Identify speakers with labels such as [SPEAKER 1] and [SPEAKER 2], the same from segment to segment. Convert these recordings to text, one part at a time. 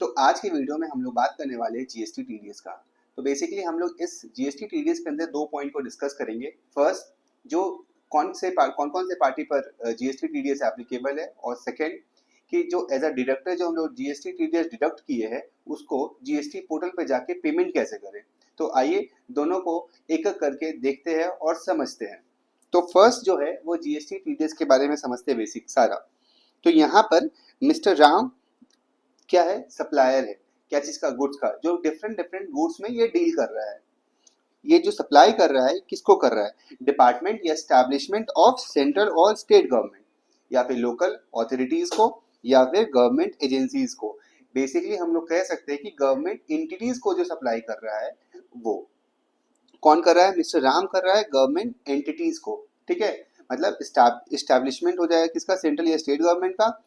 [SPEAKER 1] तो आज की वीडियो में हम लोग बात करने वाले हैं जीएसटी टीडीएस का। तो बेसिकली हम लोग इस जीएसटी टीडीएस के अंदर दो पॉइंट को डिस्कस करेंगे। फर्स्ट, जो कौन कौन से पार्टी पर जीएसटी टीडीएस एप्लीकेबल है, और सेकंड कि जो एज अ डिडक्टर जो हम लोग जीएसटी टीडीएस डिडक्ट किए हैं उसको जीएसटी पोर्टल पे जाके पेमेंट कैसे करें। तो आइए दोनों को एक एक करके देखते हैं और समझते हैं। तो फर्स्ट जो है वो जीएसटी टीडीएस के बारे में समझते हैं बेसिक सारा। तो यहाँ पर मिस्टर राम क्या है, सप्लायर है। क्या चीज का, गुड्स का, जो डिफरेंट डिफरेंट गुड्स में ये डील कर रहा है। ये जो सप्लाई कर रहा है किसको कर रहा है, डिपार्टमेंट या एस्टैब्लिशमेंट ऑफ सेंट्रल और स्टेट गवर्नमेंट, या फिर लोकल अथॉरिटीज को, या फिर गवर्नमेंट एजेंसीज को। बेसिकली हम लोग कह सकते हैं कि गवर्नमेंट एंटिटीज को जो सप्लाई कर रहा है वो कौन कर रहा है, मिस्टर राम कर रहा है गवर्नमेंट एंटिटीज को। ठीक है, मतलब इस्टेब्लिशमेंट हो जाएगा किसका, सेंट्रल या स्टेट गवर्नमेंट का,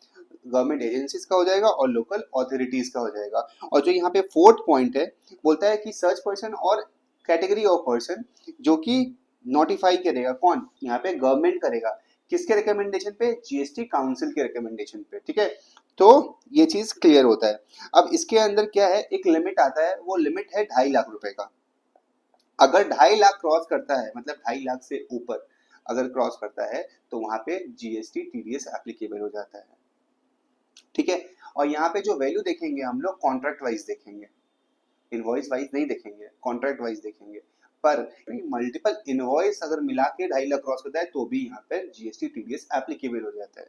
[SPEAKER 1] गवर्नमेंट एजेंसीज का हो जाएगा, और लोकल अथॉरिटीज का हो जाएगा। और जो यहाँ पे फोर्थ पॉइंट है, बोलता है कि सर्च पर्सन और कैटेगरी ऑफ पर्सन जो कि नोटिफाई करेगा, कौन यहाँ पे गवर्नमेंट करेगा, किसके रिकमेंडेशन पे, जीएसटी काउंसिल के रिकमेंडेशन पे। ठीक है, तो ये चीज क्लियर होता है। अब इसके अंदर क्या है, एक लिमिट आता है, वो लिमिट है 2.5 लाख रुपए का। अगर 2.5 लाख क्रॉस करता है, मतलब 2.5 लाख से ऊपर अगर क्रॉस करता है, तो वहां पे जीएसटी टीडीएस एप्लीकेबल हो जाता है। ठीक है, और यहाँ पे जो वैल्यू देखेंगे हम लोग कॉन्ट्रैक्ट वाइज देखेंगे, इनवॉइस वाइज नहीं देखेंगे, कॉन्ट्रैक्ट वाइज देखेंगे। पर मल्टीपल इनवॉइस अगर मिला के 2.5 लाख क्रॉस करता है तो भी यहाँ पे जीएसटी टीडीएस एप्लीकेबल हो जाता है।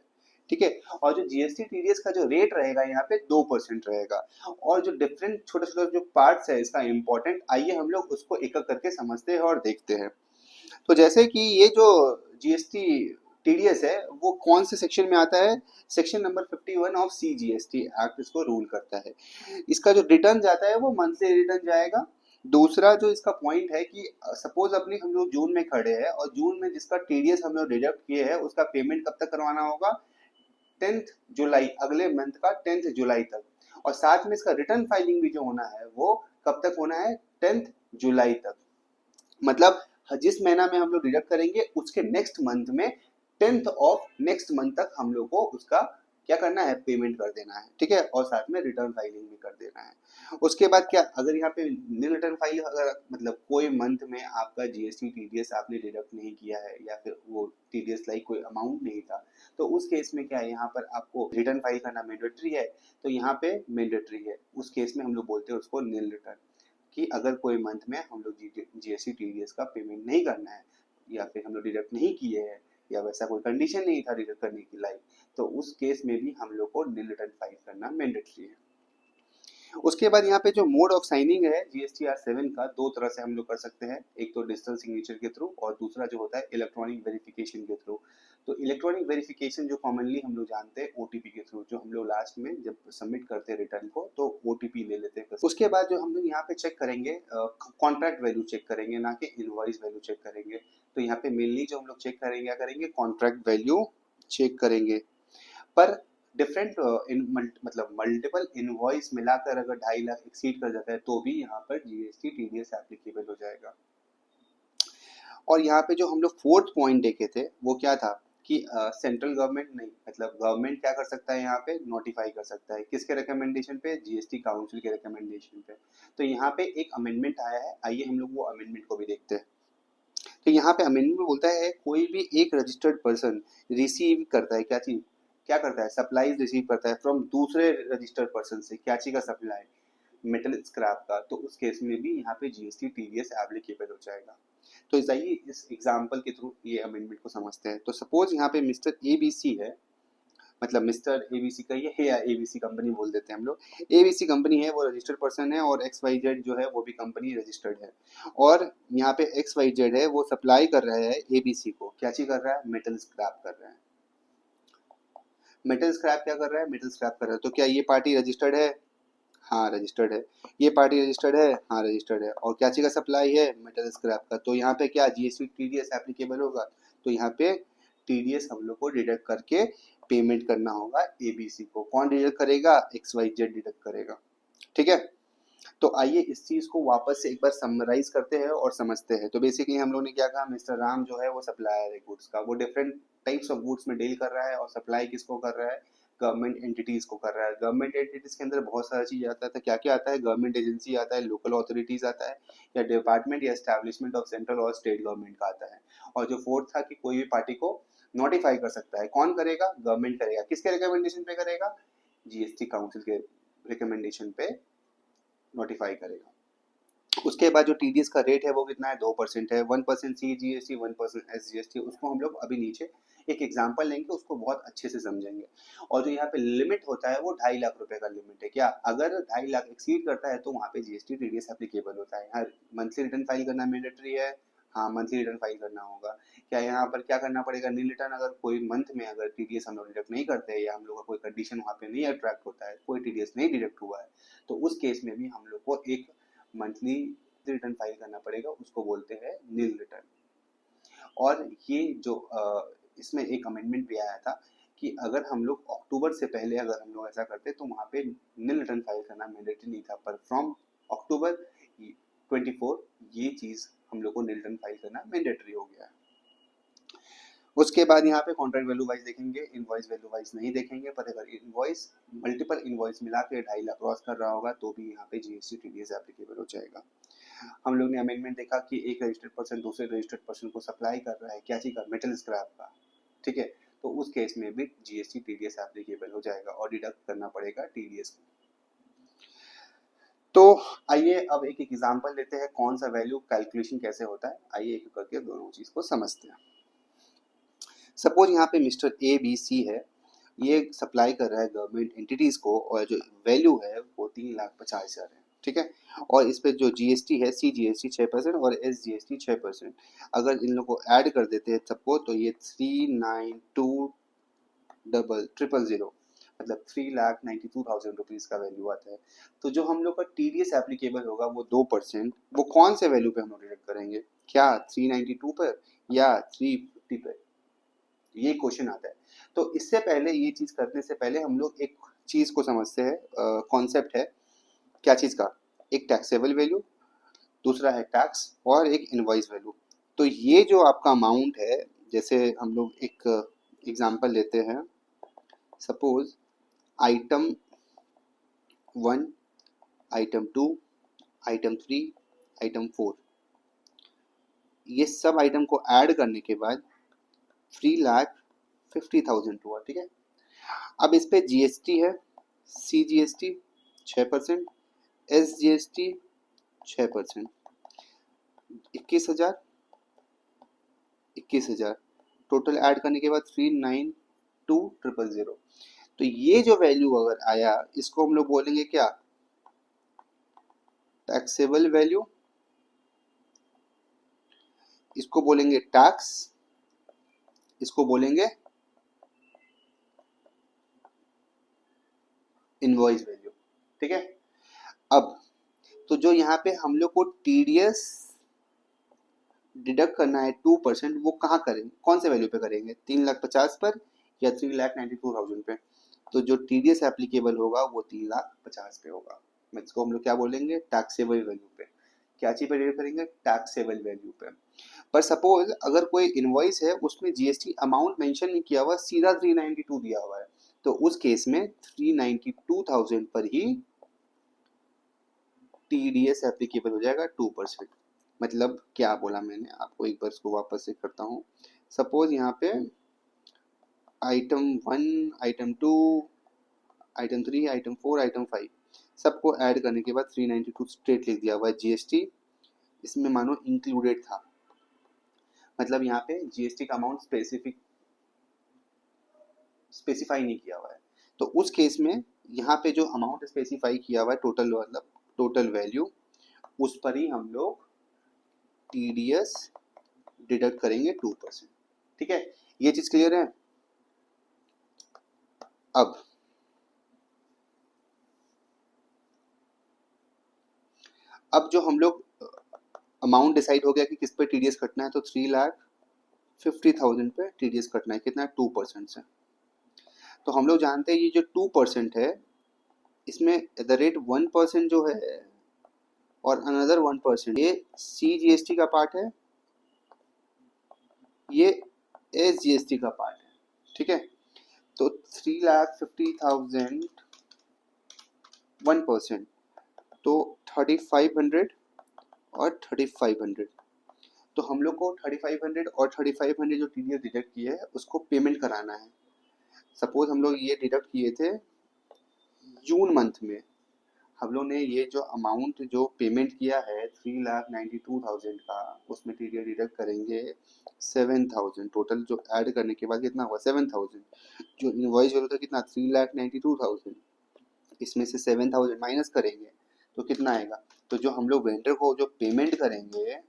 [SPEAKER 1] ठीक है, और जो जीएसटी टीडीएस का जो रेट रहेगा यहाँ पे 2% रहेगा। और जो डिफरेंट छोटे छोटे जो पार्ट्स है इसका इंपॉर्टेंट, आइए हम लोग उसको एक एक करके समझते हैं और देखते हैं। तो जैसे कि ये जो जीएसटी टीडीएस है वो कौन से सेक्शन में आता है, section number 51 of CGST act इसको रूल करता है। इसका जो रिटर्न जाता है वो मंथली रिटर्न जाएगा। दूसरा जो इसका पॉइंट है कि सपोज अपनी हम लोग जून में खड़े हैं और जून में जिसका टीडीएस हम लोग डिडक्ट किए हैं उसका पेमेंट कब तक करवाना होगा, 10 जुलाई, अगले मंथ का 10 जुलाई तक। और साथ में इसका रिटर्न फाइलिंग भी जो होना है वो कब तक होना है, 10 जुलाई तक। मतलब जिस महीना में हम लोग डिडक्ट करेंगे उसके नेक्स्ट मंथ में 10th ऑफ नेक्स्ट मंथ तक हम लोग को उसका क्या करना है, पेमेंट कर देना है। ठीक है, और साथ में रिटर्न फाइलिंग भी कर देना है। उसके बाद क्या, अगर यहाँ पे नील रिटर्न फाइल, अगर मतलब कोई मंथ में आपका जीएसटी टीडीएस आपने डिडक्ट नहीं किया है या फिर वो टीडीएस लाइक कोई अमाउंट नहीं था, तो उस केस में क्या है, यहाँ पर आपको रिटर्न फाइल करना मैंडेटरी है। तो यहाँ पे मैंडेटरी है, उस केस में हम लोग बोलते हैं उसको नील रिटर्न। कि अगर कोई मंथ में हम लोग जीएसटी टीडीएस का पेमेंट नहीं करना है, या फिर हम लोग डिडक्ट नहीं किए हैं, या वैसा कोई कंडीशन नहीं था डिडक्ट करने की लाइक, तो उस केस में भी हम लोग को नील रिटर्न फाइल करना मैंडेटरी है। उसके बाद यहाँ पे जो मोड ऑफ साइनिंग है जीएसटीआर 7 का, दो तरह से हम लोग कर सकते हैं, एक तो डिजिटल सिग्नेचर के थ्रू और दूसरा जो होता है इलेक्ट्रॉनिक वेरिफिकेशन के थ्रू। तो इलेक्ट्रॉनिक वेरिफिकेशन जो कॉमनली हम लोग जानते हैं ओटीपी के थ्रू, जो हम लोग लास्ट में जब सबमिट करते हैं रिटर्न को तो ओटीपी ले लेते हैं। उसके बाद जो हम लोग यहाँ पे चेक करेंगे, कॉन्ट्रैक्ट वैल्यू चेक करेंगे, ना कि इनवॉइस वैल्यू चेक करेंगे। तो यहाँ पे मेनली जो हम लोग चेक करेंगे, क्या करेंगे, कॉन्ट्रैक्ट वैल्यू चेक करेंगे। पर डिफरेंट मतलब मल्टीपल इनवॉइस मिलाकर अगर 2.5 लाख एक्सीड कर जाता है तो भी यहाँ पर जीएसटी टीडीएस एप्लीकेबल हो जाएगा। और यहाँ पे जो हम लोग फोर्थ पॉइंट देखे थे वो क्या था कि सेंट्रल गवर्नमेंट नहीं, मतलब गवर्नमेंट क्या कर सकता है, यहाँ पे नोटिफाई कर सकता है किसके रिकमेंडेशन पे, जीएसटी काउंसिल के रिकमेंडेशन पे। तो यहाँ पे एक अमेंडमेंट आया है, आइए हम लोग वो अमेंडमेंट को भी देखते हैं। तो यहाँ पे अमेंडमेंट में बोलता है कोई भी एक रजिस्टर्ड पर्सन रिसीव करता है, क्या चीज, क्या करता है, सप्लाईज रिसीव करता है फ्रॉम दूसरे रजिस्टर्ड पर्सन से, क्या चीज का सप्लाई, मेटल स्क्रैप का, तो उस केस में भी यहाँ पे जीएसटी टीडीएस एप्लीकेबल हो जाएगा। तो जाइए इस एग्जांपल के थ्रू ये अमेंडमेंट को समझते हैं। तो सपोज यहाँ पे मिस्टर एबीसी है, मतलब मिस्टर एबीसी का ये है, या एबीसी कंपनी बोल देते हैं हम लोग। एबीसी कंपनी है, वो रजिस्टर्ड पर्सन है, और एक्स वाई जेड जो है वो भी कंपनी रजिस्टर्ड है। और यहाँ पे एक्स वाई जेड है, वो सप्लाई कर रहा है एबीसी को, क्या चीज कर रहा है, मेटल स्क्रैप कर रहा है। मेटल स्क्रैप क्या कर रहा है, मेटल स्क्रैप कर रहा है। तो क्या ये पार्टी रजिस्टर्ड है, हाँ रजिस्टर्ड है। ये पार्टी रजिस्टर्ड है, हाँ रजिस्टर्ड है। और क्या चीज का सप्लाई है, मेटल स्क्रैप का। तो यहाँ पे क्या जीएसटी टीडीएस एप्लीकेबल होगा। तो यहाँ पे टीडीएस हम लोग को डिडक्ट करके पेमेंट करना होगा एबीसी को। कौन डिडक्ट करेगा, एक्स वाई जेड डिडक्ट करेगा। ठीक है, तो आइए इस चीज को वापस से एक बार समराइज करते हैं और समझते हैं। तो बेसिकली हम लोग ने क्या कहा, मिस्टर राम जो है वो सप्लायर है गुड्स का, वो डिफरेंट टाइप्स ऑफ गुड्स में डील कर रहा है, और सप्लाई किसको कर रहा है, गवर्नमेंट एंटिटीज को कर रहा है। गवर्नमेंट एंटिटीज के अंदर बहुत सारा चीज आता है, तो क्या क्या आता है, गवर्नमेंट एजेंसी आता है, लोकल अथॉरिटीज आता है, या डिपार्टमेंट या एस्टैब्लिशमेंट ऑफ सेंट्रल और स्टेट गवर्नमेंट का आता है। और जो फोर्थ था कि कोई भी पार्टी को नोटिफाई कर सकता है। कौन करेगा? गवर्नमेंट करेगा। किसके रिकमेंडेशन पे करेगा? जीएसटी काउंसिल के रिकमेंडेशन पे नोटिफाई करेगा। उसके बाद जो टीडीएस का रेट है वो कितना है? 2% है। 1% CGST, 1% SGST। उसको हम लोग अभी नीचे एक एग्जांपल लेंगे, उसको बहुत अच्छे से समझेंगे। और जो यहाँ पे लिमिट होता है वो 2.5 लाख रुपए का लिमिट है। क्या अगर 2.5 लाख एक्सीड करता है तो वहाँ पे जीएसटी टीडीएस एप्लीकेबल होता है। हर मंथली रिटर्न फाइल करना मैंडेटरी है। हाँ, मंथली रिटर्न फाइल करना होगा। क्या यहाँ पर क्या करना पड़ेगा? नील रिटर्न। अगर कोई मंथ में अगर टीडीएस हम लोग डिडक्ट नहीं करते या हम लोग का कोई कंडीशन वहाँ पे नहीं अट्रैक्ट होता है, कोई टीडीएस नहीं डिडक्ट हुआ है, तो उस केस में भी हम लोग को एक मंथली रिटर्न फाइल करना पड़ेगा, उसको बोलते हैं नील रिटर्न। और ये जो इसमें एक अमेंडमेंट भी आया था कि अगर हम लोग अक्टूबर से पहले अगर हम लोग ऐसा करते तो वहाँ पे नील रिटर्न फाइल करना मैंडेटरी नहीं था, पर फ्रॉम अक्टूबर 24 ये चीज़ हम लोग को नील रिटर्न फाइल करना मैंडेटरी हो गया है। उसके बाद यहाँ पे कॉन्ट्रैक्ट वैल्यू वाइज देखेंगे, इनवॉइस वैल्यू वाइज नहीं देखेंगे। पर अगर इनवॉइस मल्टीपल इनवॉइस मिला के 2.5 लाख क्रॉस कर रहा होगा तो भी यहाँ पे जीएसटी टीडीएस एप्लीकेबल हो जाएगा। हम लोग ने अमेंडमेंट देखा कि एक रजिस्टर्ड पर्सन दूसरे रजिस्टर्ड पर्सन को सप्लाई कर रहा है क्या चीज का? मेटल स्क्रैप का। ठीक है, तो उस केस में भी जीएसटी टीडीएस एप्लीकेबल हो जाएगा और डिडक्ट करना पड़ेगा टीडीएस को। तो आइए अब एक एग्जांपल लेते हैं कौन सा वैल्यू कैलकुलेशन कैसे होता है। आइए एक करके दोनों चीज को समझते हैं। सपोज यहाँ पे मिस्टर ABC है, ये सप्लाई कर रहा है गवर्नमेंट एंटिटीज को और जो वैल्यू है वो 3,50,000 है। ठीक है, और इस पे जो जीएसटी है CGST 6% और SGST 6%। अगर इन लोग को ऐड कर देते हैं सबको तो ये 3,92,000 मतलब 3,92,000 रुपीज का वैल्यू आता है। तो जो हम लोग का टीडीएस एप्लीकेबल होगा वो 2%, वो कौन से वैल्यू पे हम लोग डिडक्ट करेंगे? क्या 392 पर या 350 पर? ये क्वेश्चन आता है। तो इससे पहले ये चीज करने से पहले हम लोग एक चीज को समझते हैं। कॉन्सेप्ट है क्या चीज का? एक टैक्सेबल वैल्यू, दूसरा है टैक्स, और एक इनवॉइस वैल्यू। तो ये जो आपका अमाउंट है, जैसे हम लोग एक एग्जांपल लेते हैं। Suppose item 1, item 2, item 3, item 4, ये सब आइटम को ऐड करने के बाद 3,50,000 हुआ। ठीक है, अब इस पे जीएसटी है, CGST 6%, SGST 6%, 21,000 टोटल ऐड करने के बाद 3,92,000। तो ये जो वैल्यू अगर आया इसको हम लोग बोलेंगे क्या? Taxable value. इसको बोलेंगे टैक्स, इसको बोलेंगे इनवॉइस वैल्यू। ठीक है, अब तो जो यहाँ पे हम लोग को टीडीएस डिडक्ट करना है 2%, वो कहाँ करेंगे? कौन से वैल्यू पे करेंगे? 3,50,000 पर या 3,92,000 पे? तो जो टीडीएस एप्लीकेबल होगा वो 3,50,000 पे होगा। इसको हम लोग क्या बोलेंगे? टैक्सेबल वैल्यू पे। क्या चीज पे डिडक्ट करेंगे? टैक्सेबल वैल्यू पे। पर सपोज अगर कोई इनवॉइस है उसमें जीएसटी अमाउंट मेंशन नहीं किया हुआ, सीधा 392 दिया हुआ है, तो उस केस में 392,000 पर ही टीडीएस एप्लीकेबल हो जाएगा 2%। मतलब क्या बोला मैंने आपको, एक बार इसको वापस से करता हूँ। सपोज यहाँ पे item 1, item 2, item 3, item 4, item 5 सबको ऐड करने के बाद 392 स्ट्रेट लिख दिया हुआ है। जीएसटी इसमें मानो इंक्लूडेड था, मतलब यहाँ पे जीएसटी का अमाउंट स्पेसिफाई नहीं किया हुआ है। तो उस केस में यहाँ पे जो अमाउंट स्पेसिफाई किया हुआ है टोटल, मतलब टोटल वैल्यू, उस पर ही हम लोग टीडीएस डिडक्ट करेंगे 2%। ठीक है, ये चीज क्लियर है? अब जो हम लोग अमाउंट डिसाइड हो गया कि किस पे टीडीएस कटना है, तो 3,50,000 पे टीडीएस कटना है। कितना? 2% से। तो हम लोग जानते हैं ये जो 2% है इसमें एट द रेट 1% जो है और अनदर 1%, ये CGST का पार्ट है, ये SGST का पार्ट है। ठीक है, तो 3,50,000 1%, तो 3,500 और 3,500, तो हम लोग को 3,500 और 3,500 जो TDS डिडक्ट किए है उसको पेमेंट कराना है। सपोज हम लोग ये डिडक्ट किए थे जून मंथ में, हम लोग ने ये जो अमाउंट जो पेमेंट किया है 3,92,000 का, उसमें TDS डिडक्ट करेंगे 7,000, टोटल जो ऐड करने के बाद कितना हुआ 7,000, जो इनवॉइस वैल्यू था कितना 3,92,000, इसमें से 7,000 माइनस करेंगे तो कितना आएगा, तो जो हम लोग वेंडर को जो पेमेंट करेंगे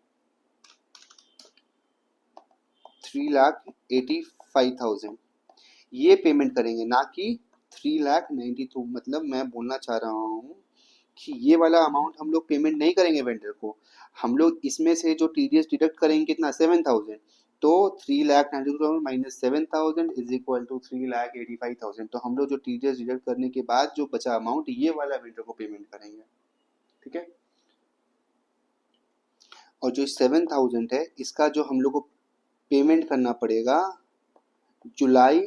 [SPEAKER 1] 3,85,000 ये पेमेंट करेंगे, ना कि 3,92,000। मतलब मैं बोलना चाह रहा हूँ कि ये वाला अमाउंट हम लोग पेमेंट नहीं करेंगे वेंडर को, हम लोग इसमें से जो TDS डिडक्ट करेंगे कितना 7,000, तो 3,92,000 माइनस 7,000 इज इक्वल टू 3,85,000, तो हम लोग जो TDS डिडक्ट करने के बाद जो बचा अमाउंट ये वाला वेंडर को पेमेंट करेंगे। ठीक है, और जो 7,000 है इसका जो हम लोग को पेमेंट करना पड़ेगा जुलाई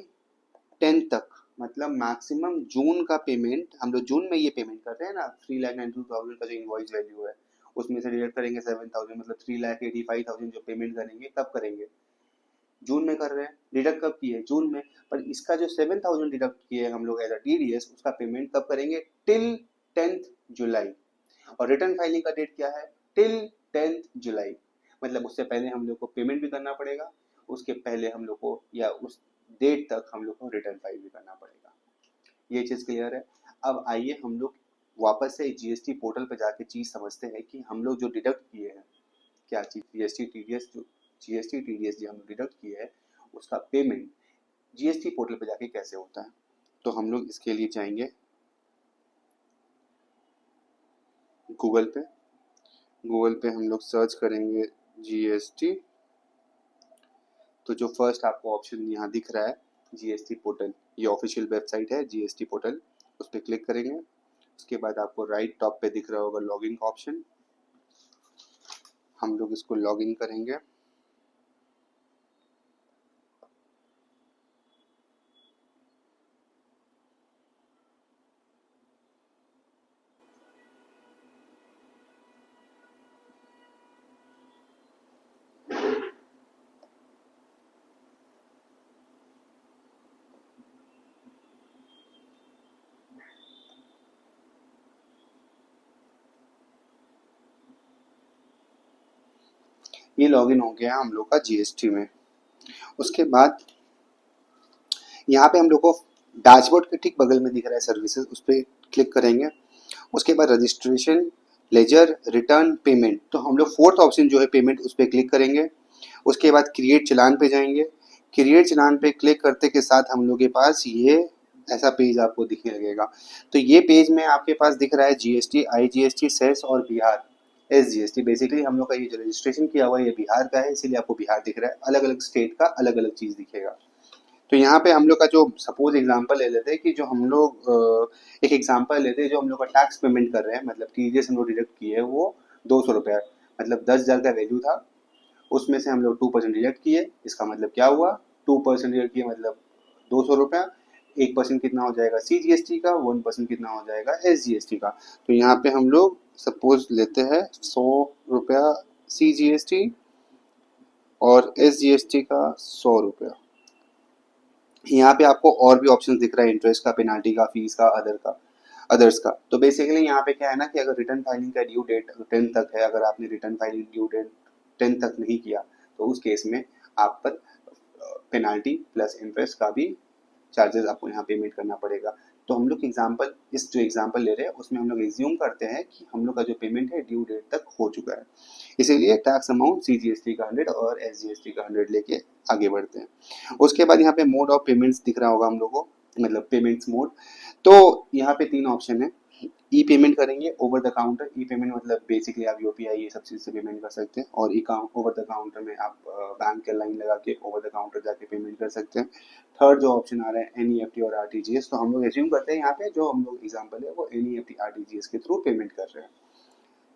[SPEAKER 1] 10 तक, मतलब मैक्सिमम जून का पेमेंट हम लोग जून में ये पेमेंट कर रहे हैं ना, 3,92,000 का जो इनवॉइस वैल्यू है उसमें से डिडक्ट करेंगे 7,000, मतलब 3,85,000 जो पेमेंट करेंगे कब करेंगे, जून में कर रहे हैं। डिडक्ट कब किए, जून में, पर इसका जो 7,000 डिडक्ट किए हम लोग एज अ TDS उसका पेमेंट कब करेंगे, टिल 10th जुलाई, और रिटर्न फाइलिंग का डेट क्या है, टिल 10th जुलाई, मतलब उससे पहले हम लोग को पेमेंट भी करना पड़ेगा, उसके पहले हम लोग को या उस डेट तक हम लोग को रिटर्न फाइल भी करना पड़ेगा। ये चीज़ क्लियर है। अब आइए हम लोग वापस से GST पोर्टल पर जाके चीज़ समझते हैं कि हम लोग जो डिडक्ट किए हैं क्या चीज़, GST TDS जो हम डिडक्ट किए हैं उसका पेमेंट GST पोर्टल पर जाके कैसे होता है। तो हम लोग इसके लिए जाएंगे गूगल पे हम लोग सर्च करेंगे GST, तो जो फर्स्ट आपको ऑप्शन यहाँ दिख रहा है GST पोर्टल, ये ऑफिशियल वेबसाइट है GST पोर्टल, उस पर क्लिक करेंगे। उसके बाद आपको राइट टॉप पे दिख रहा होगा लॉगिन का ऑप्शन, हम लोग इसको लॉगिन करेंगे। ये लॉगिन हो गया हम लोग का GST में। उसके बाद यहाँ पे हम लोग को डैशबोर्ड के ठीक बगल में दिख रहा है सर्विसेज, उस पर क्लिक करेंगे। उसके बाद रजिस्ट्रेशन, लेजर, रिटर्न, पेमेंट, तो हम लोग फोर्थ ऑप्शन जो है पेमेंट उस पर क्लिक करेंगे। उसके बाद क्रिएट चालान पे जाएंगे। क्रिएट चालान पे क्लिक करते के साथ हम लोग के पास ये ऐसा पेज आपको दिखने लगेगा। तो ये पेज में आपके पास दिख रहा है GST, IGST, सेस और बिहार SGST। बेसिकली हम लोग का ये जो रजिस्ट्रेशन किया हुआ है ये बिहार का है, इसीलिए आपको बिहार दिख रहा है, अलग अलग स्टेट का अलग अलग चीज़ दिखेगा। तो यहाँ पे हम लोग का जो सपोज एग्जांपल ले लेते हैं कि जो हम लोग एक एग्जांपल लेते हैं, जो हम लोग का टैक्स पेमेंट कर रहे हैं, मतलब TDS हम लोग डिडक्ट किए है वो 200 रुपया, मतलब 10,000 का वैल्यू था, उसमें से हम लोग 2% डिडक्ट किए, इसका मतलब क्या हुआ, 2% डिडक्ट किए मतलब 200 रुपया, 1% कितना हो जाएगा CGST का, 1% कितना हो जाएगा SGST का। तो यहाँ पे हम लोग सपोज लेते हैं 100 रुपया CGST और SGST का 100 रुपया। यहाँ पे आपको और भी ऑप्शन दिख रहा है, इंटरेस्ट का, पेनाल्टी का, फीस का, अदर्स का। तो बेसिकली यहाँ पे क्या है ना कि अगर रिटर्न फाइलिंग का ड्यू डेट 10 तक है, अगर आपने रिटर्न फाइलिंग ड्यू डेट 10 तक नहीं किया तो उस केस में आप पर पेनाल्टी प्लस इंटरेस्ट का भी चार्जेस आपको यहाँ पेमेंट करना पड़ेगा। तो हम लोग एग्जाम्पल, इस जो एग्जाम्पल ले रहे हैं उसमें हम लोग एज्यूम करते हैं कि हम लोग का जो पेमेंट है ड्यू डेट तक हो चुका है, इसीलिए टैक्स अमाउंट CGST का 100 और SGST का 100 लेके आगे बढ़ते हैं। उसके बाद यहाँ पे मोड ऑफ पेमेंट्स दिख रहा होगा हम लोग को, मतलब पेमेंट्स मोड। तो यहाँ पे 3 ऑप्शन है, ई पेमेंट करेंगे, over the counter. E payment मतलब बेसिकली आप UPI ये सब चीज़ से पेमेंट कर सकते हैं, और ओवर द काउंटर में आप बैंक के लाइन लगा के ओवर द काउंटर जाके पेमेंट कर सकते हैं। थर्ड जो ऑप्शन आ रहा है NEFT और RTGS, तो हम लोग एज्यूम करते हैं यहाँ पे जो हम लोग एग्जाम्पल है वो NEFT RTGS के थ्रू पेमेंट कर रहे हैं।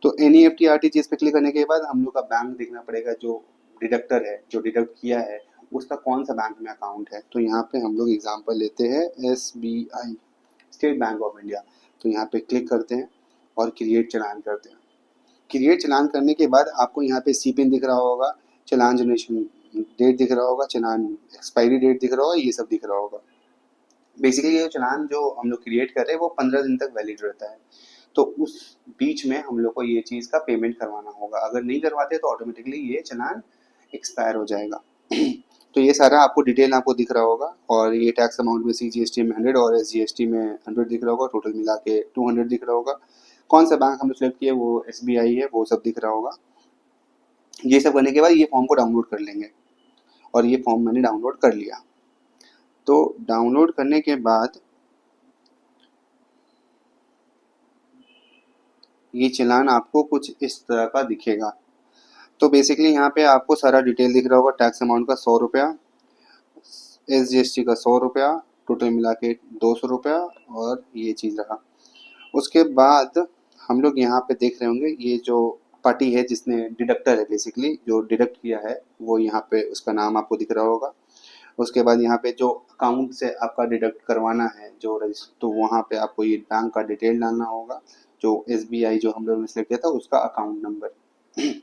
[SPEAKER 1] तो NEFT RTGS पे क्लिक करने के बाद हम लोग का बैंक देखना पड़ेगा, जो डिडक्टर है जो डिडक्ट किया है उसका कौन सा बैंक में अकाउंट है। तो यहाँ पे हम लोग एग्जांपल लेते हैं SBI, state bank of India. तो यहाँ पे क्लिक करते हैं और क्रिएट चालान करते हैं। क्रिएट चालान करने के बाद आपको यहाँ पे सी पिन दिख रहा होगा, चालान जनरेशन डेट दिख रहा होगा, चालान एक्सपायरी डेट दिख रहा होगा, ये सब दिख रहा होगा। बेसिकली ये चालान जो हम लोग क्रिएट कर रहे हैं वो 15 दिन तक वैलिड रहता है। तो उस बीच में हम लोग को ये चीज़ का पेमेंट करवाना होगा। अगर नहीं करवाते तो ऑटोमेटिकली ये चालान एक्सपायर हो जाएगा। तो ये सारा आपको डिटेल आपको दिख रहा होगा। और ये टैक्स अमाउंट में CGST में 100 और SGST में 100 दिख रहा होगा, टोटल मिला के 200 दिख रहा होगा। कौन सा बैंक हमने सेलेक्ट किया वो SBI है, वो सब दिख रहा होगा। ये सब करने के बाद ये फॉर्म को डाउनलोड कर लेंगे और ये फॉर्म मैंने डाउनलोड कर लिया। तो डाउनलोड करने के बाद ये चालान आपको कुछ इस तरह का दिखेगा। तो बेसिकली यहाँ पे आपको सारा डिटेल दिख रहा होगा। टैक्स अमाउंट का 100 रुपया, SGST का 100 रुपया, टोटल मिला के 200 रुपया, और ये चीज़ रहा। उसके बाद हम लोग यहाँ पे देख रहे होंगे ये जो पार्टी है जिसने डिडक्टर है, बेसिकली जो डिडक्ट किया है वो यहाँ पे उसका नाम आपको दिख रहा होगा। उसके बाद यहाँ पे जो अकाउंट से आपका डिडक्ट करवाना है जो रजिस्टर, तो वहाँ पे आपको ये बैंक का डिटेल डालना होगा। जो SBI जो हम लोग ने सेलेक्ट किया था उसका अकाउंट नंबर।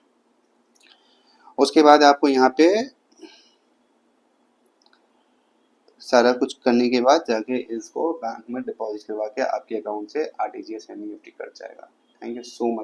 [SPEAKER 1] उसके बाद आपको यहाँ पे सारा कुछ करने के बाद जाके इसको बैंक में डिपॉजिट करवा के आपके अकाउंट से RTGS यानी निफ्टी कट जाएगा। Thank you so much.